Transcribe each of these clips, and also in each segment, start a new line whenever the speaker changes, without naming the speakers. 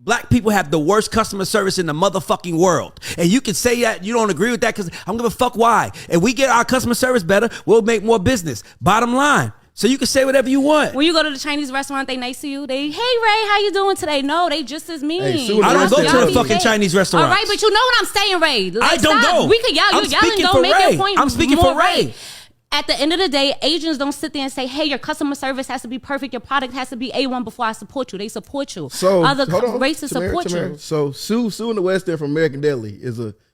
Black people have the worst customer service in the motherfucking world. And you can say that you don't agree with that because I don't give a fuck why. If we get our customer service better, we'll make more business. Bottom line. So you can say whatever you want.
When you go to the Chinese restaurant, they nice to you. They, hey Ray, how you doing today? No, they just as mean.
Hey, I don't go to the fucking Chinese restaurant.
All right, but you know what I'm saying, Ray. Like,
I don't
stop.
go.
We could yell. You're yelling. Don't make your point.
I'm speaking for Ray.
At the end of the day, Asians don't sit there and say, hey, your customer service has to be perfect. Your product has to be A1 before I support you. They support you.
So
other races support you.
So Sue in the West End from American Deli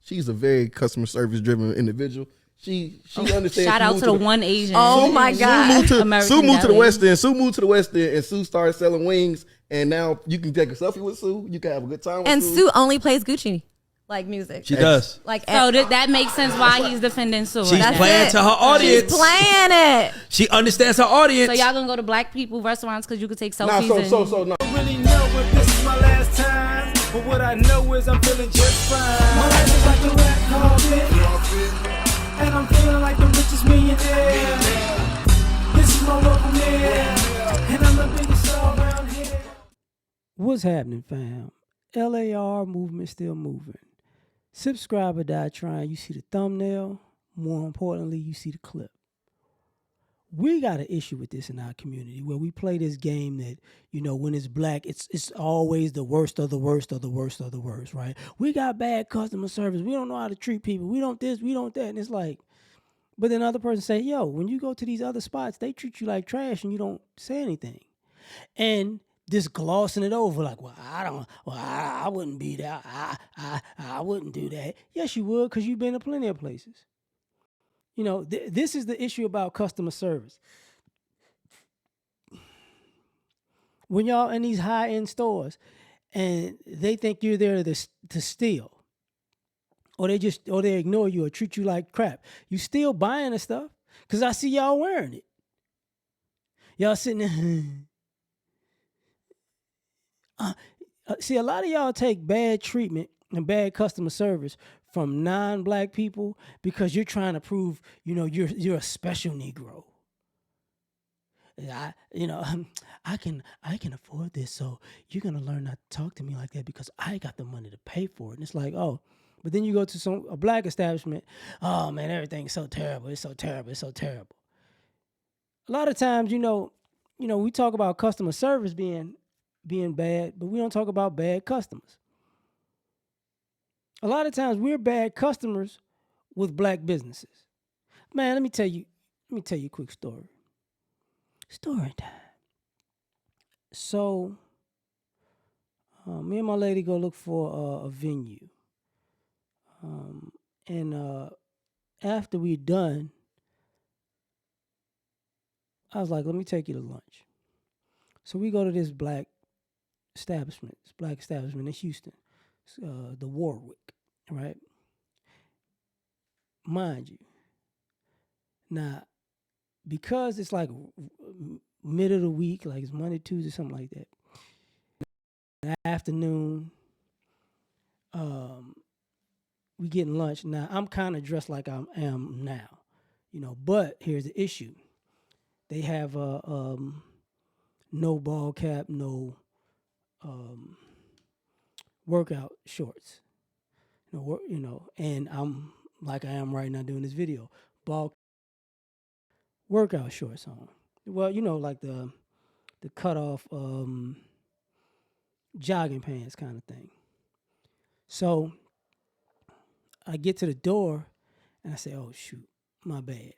she's a very customer service driven individual. She understands.
Shout out to the one Asian.
Oh my God.
Sue moved to the West End. Sue moved to the West End, and Sue started selling wings. And now you can take a selfie with Sue. You can have a good time with Sue.
And Sue only plays Gucci like music.
She does.
Like
so that makes sense why he's defending Sue.
She's playing to her audience.
She's playing it.
She understands her audience.
So y'all gonna go to black people restaurants because you could take selfies.
No.
I don't really know if this is my last time, but what I know is I'm feeling just fine. My life is like a red carpet, and I'm feeling like the richest millionaire. This is my local mayor, and I'm the biggest star around here.
What's happening, fam? L.A.R. movement still moving. Subscribe or die trying. You see the thumbnail. More importantly, you see the clip. We got an issue with this in our community where we play this game that, you know, when it's black, it's always the worst of the worst of the worst of the worst, right? We got bad customer service. We don't know how to treat people. We don't this, we don't that. And it's like, but then another person say, yo, when you go to these other spots, they treat you like trash and you don't say anything. And just glossing it over like, I wouldn't be there. I wouldn't do that. Yes, you would, because you've been to plenty of places. You know, this is the issue about customer service. When y'all in these high-end stores and they think you're there to steal, or they ignore you or treat you like crap, you still buying the stuff because I see y'all wearing it. Y'all sitting there. See, a lot of y'all take bad treatment and bad customer service from non-black people because you're trying to prove, you know, you're a special Negro. I can afford this, so you're gonna learn not to talk to me like that because I got the money to pay for it. And it's like, oh, but then you go to a black establishment, oh man, everything's so terrible. It's so terrible. It's so terrible. A lot of times, you know, we talk about customer service being bad, but we don't talk about bad customers. A lot of times we're bad customers with black businesses. Man, let me tell you a quick story. Story time. So, me and my lady go look for a venue. And after we're done, I was like, let me take you to lunch. So we go to this black establishment in Houston, the Warwick, right? Mind you, now, because it's like mid of the week, like it's Monday, Tuesday, something like that, in the afternoon, we getting lunch. Now, I'm kind of dressed like I am now, you know, but here's the issue. They have no ball cap, no workout shorts, and I'm like I am right now doing this video, ball workout shorts on. Well, you know, like the cut off jogging pants kind of thing. So I get to the door and I say, oh shoot, my bad.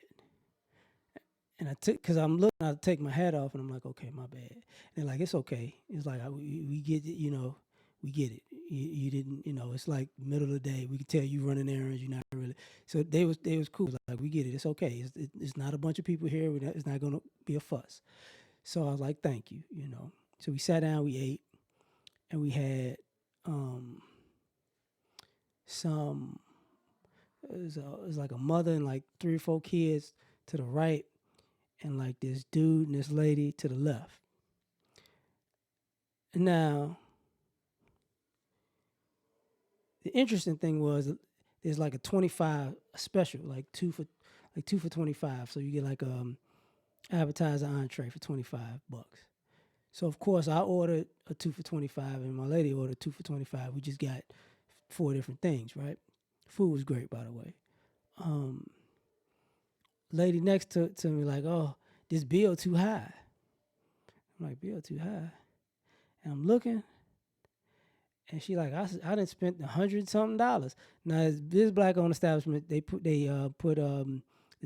And because I'm looking, I take my hat off and I'm like, okay, my bad. And they're like, it's okay. It's like, we get it, you know, we get it. You didn't, you know, it's like middle of the day. We can tell you running errands, you're not really. So they was cool. Like, we get it. It's okay. It's not a bunch of people here. It's not going to be a fuss. So I was like, thank you, you know. So we sat down, we ate, and we had some, it was like a mother and like 3 or 4 kids to the right, and like this dude and this lady to the left. Now, the interesting thing was there's like a 25 special, like two for 25. So you get like appetizer entree for $25. So of course I ordered a 2 for $25, and my lady ordered 2 for $25. We just got 4 different things, right? Food was great, by the way. Lady next to me like, oh, this bill too high. I'm like, bill too high? And I'm looking, and she like, I done spent $100-something. Now this black-owned establishment, they put the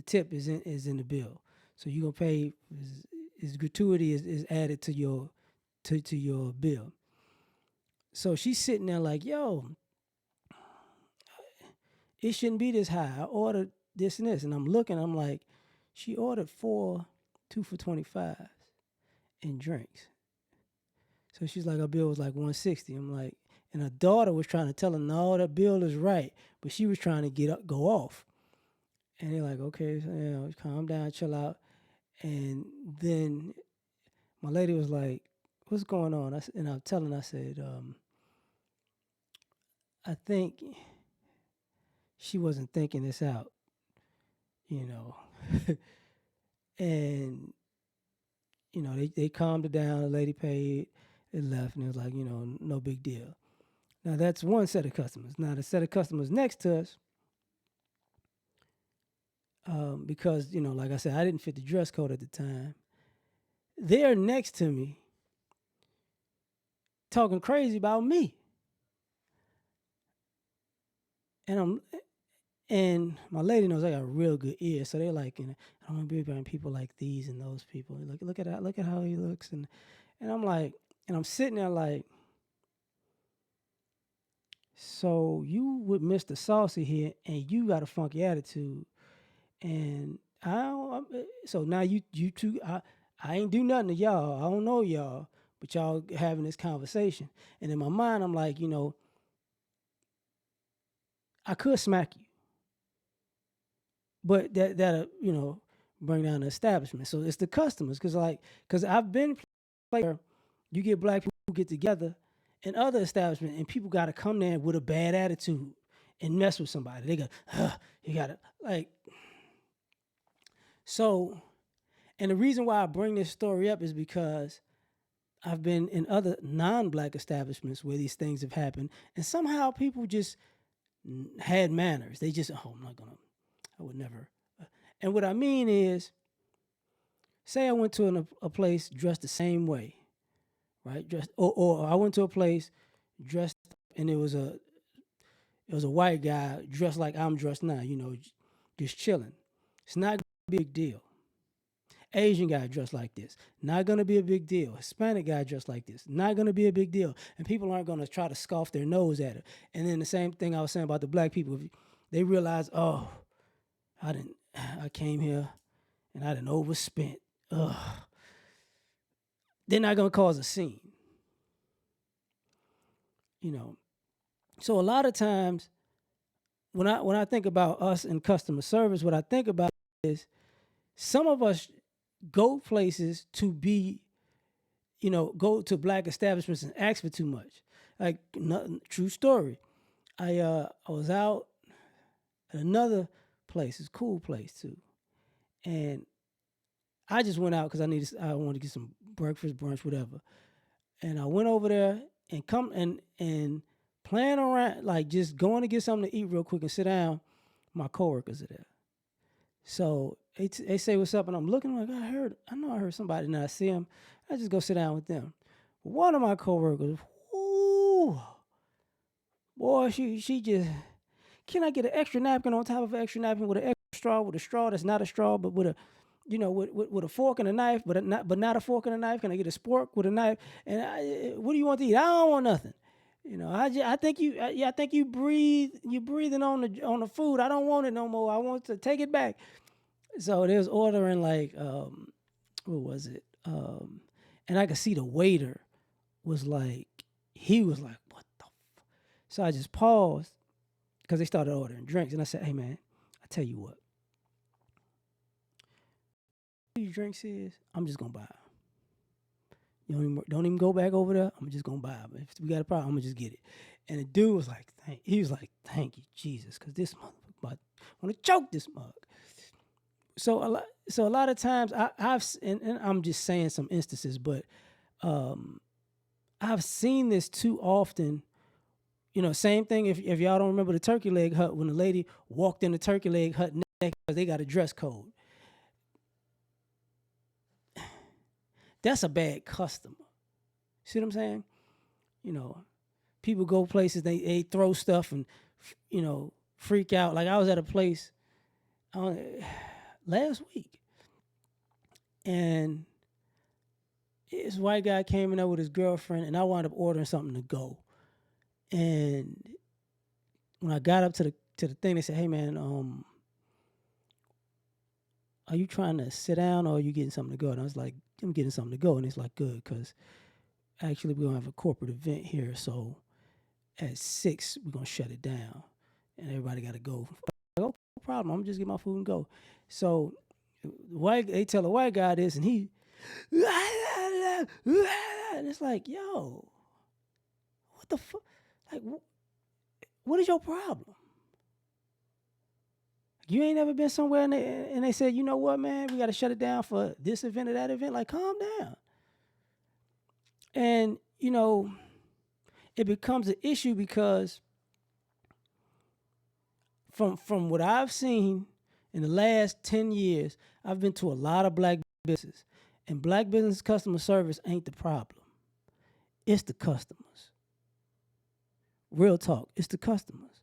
tip is in the bill, so you gonna pay is gratuity is added to your bill. So she's sitting there like, yo, it shouldn't be this high. I ordered this and this, and I'm looking, I'm like, she ordered 4 2 for $25 in drinks. So she's like, her bill was like $160. I'm like, and her daughter was trying to tell her, no, that bill is right, but she was trying to go off. And they're like, okay, so, calm down, chill out. And then my lady was like, what's going on? And I'm telling her, I said, I think she wasn't thinking this out, and, they calmed her down. The lady paid, it left, and it was like, no big deal. Now, that's one set of customers. Now, the set of customers next to us, because, like I said, I didn't fit the dress code at the time. They're next to me talking crazy about me. And my lady knows I got a real good ear, so they're like, I don't want to be around people like these and those people. Look at how he looks, and I'm like, and I'm sitting there like, so you with Mr. Saucy here, and you got a funky attitude, and so now you two, I ain't do nothing to y'all. I don't know y'all, but y'all having this conversation, and in my mind I'm like, I could smack you. But that'll, bring down the establishment. So it's the customers, because I've been where you get black people who get together in other establishments, and people got to come there with a bad attitude and mess with somebody. They go, you got to, like. So, and the reason why I bring this story up is because I've been in other non-black establishments where these things have happened, and somehow people just had manners. They just, I would never. And what I mean is, say I went to a place dressed the same way, right? Or I went to a place dressed, and it was a white guy dressed like I'm dressed now, just chilling. It's not gonna be a big deal. Asian guy dressed like this, not gonna be a big deal. Hispanic guy dressed like this, not gonna be a big deal. And people aren't gonna try to scoff their nose at it. And then the same thing I was saying about the black people, they realize, oh, I came here and I done overspent. Ugh. They're not gonna cause a scene. So a lot of times when I think about us in customer service, what I think about is some of us go places to be, go to black establishments and ask for too much. Like, true story. I was out at another place, it's a cool place too. And I just went out because I wanted to get some breakfast, brunch, whatever. And I went over there and playing around, like just going to get something to eat real quick and sit down. My coworkers are there. So they say what's up, and I'm looking like, I know I heard somebody, and I see them. I just go sit down with them. One of my coworkers, ooh, boy, she just, can I get an extra napkin on top of an extra napkin with an extra straw, with a straw that's not a straw, but with a, with a fork and a knife, but not a fork and a knife? Can I get a spork with a knife? And what do you want to eat? I don't want nothing. I think you breathing on the food. I don't want it no more. I want to take it back. So they was ordering like, what was it? And I could see the waiter was like, he was like, what the f-? So I just paused because they started ordering drinks. And I said, hey man, I tell you what. These drinks is, I'm just going to buy them. Don't even go back over there. I'm just going to buy them. If we got a problem, I'm going to just get it. And the dude was like, thank you, Jesus, because this motherfucker want to choke this mug. So a lot of times, and I'm just saying some instances, but I've seen this too often. You know, same thing if y'all don't remember the turkey leg hut, when the lady walked in the turkey leg hut naked because they got a dress code. That's a bad customer. See what I'm saying? You know, people go places, they throw stuff and, you know, freak out. Like I was at a place last week, and this white guy came in there with his girlfriend, and I wound up ordering something to go. And when I got up to the thing, they said, "Hey man, are you trying to sit down or are you getting something to go?" And I was like, "I'm getting something to go." And it's like, "Good, because actually we're gonna have a corporate event here, so at 6 we're gonna shut it down, and everybody got to go." Like, "Oh, no problem. I'm just get my food and go." So they tell a white guy this, and he, and it's like, yo, what the fuck? Like, what is your problem? You ain't ever been somewhere and they said, "You know what, man, we got to shut it down for this event or that event." Like, calm down. And, you know, it becomes an issue because from what I've seen in the last 10 years, I've been to a lot of black businesses, and black business customer service ain't the problem. It's the customers. Real talk, it's the customers.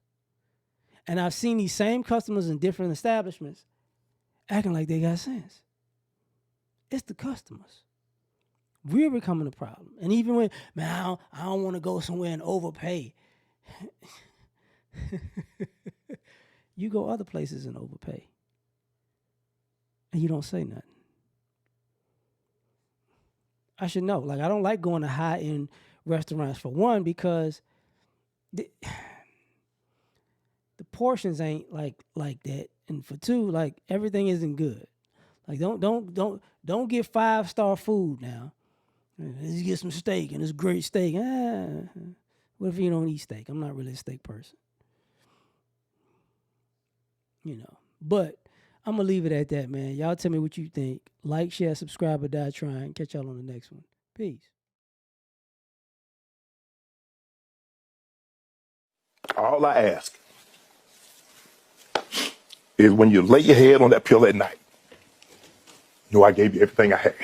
And I've seen these same customers in different establishments acting like they got sense. It's the customers. We're becoming a problem. And even when, man, I don't want to go somewhere and overpay. You go other places and overpay. And you don't say nothing. I should know. Like, I don't like going to high-end restaurants, for one, because the portions ain't like that. And for two, like, everything isn't good. Like, don't get 5-star food now. Let's get some steak, and it's great steak. What if you don't eat steak? I'm not really a steak person. You know. But I'm going to leave it at that, man. Y'all tell me what you think. Like, share, subscribe, or die trying. Catch y'all on the next one. Peace.
All I ask is when you lay your head on that pillow at night, know I gave you everything I had.